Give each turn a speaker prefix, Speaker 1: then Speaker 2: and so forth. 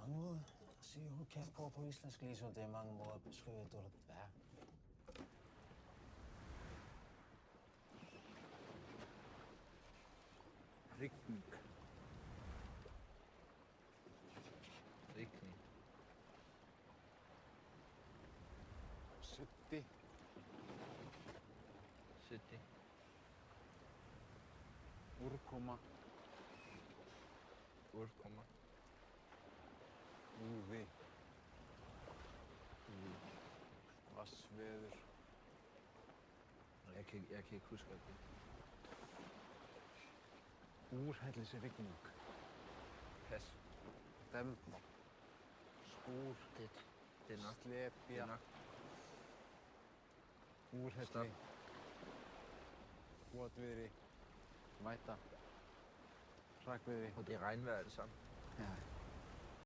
Speaker 1: mange måder at sige kat på islandsk, ligesom det er mange måder at beskrive et dårligt vejr.
Speaker 2: Rigning. Rigning.
Speaker 1: Suddi.
Speaker 2: Suddi.
Speaker 1: Úrkoma.
Speaker 2: Úrkoma.
Speaker 1: Úði. Vatnsveður.
Speaker 2: Jeg kan ikke huske det.
Speaker 1: Úrhellisrigning.
Speaker 2: Pas.
Speaker 1: Demba. Skúr.
Speaker 2: Det er nok.
Speaker 1: Slepja.
Speaker 2: Det er nok.
Speaker 1: Úrhelli.
Speaker 2: Stop.
Speaker 1: Votviðri. Væta. Hrakviðri.
Speaker 2: Og det er regnvejr det samme.
Speaker 1: Ja.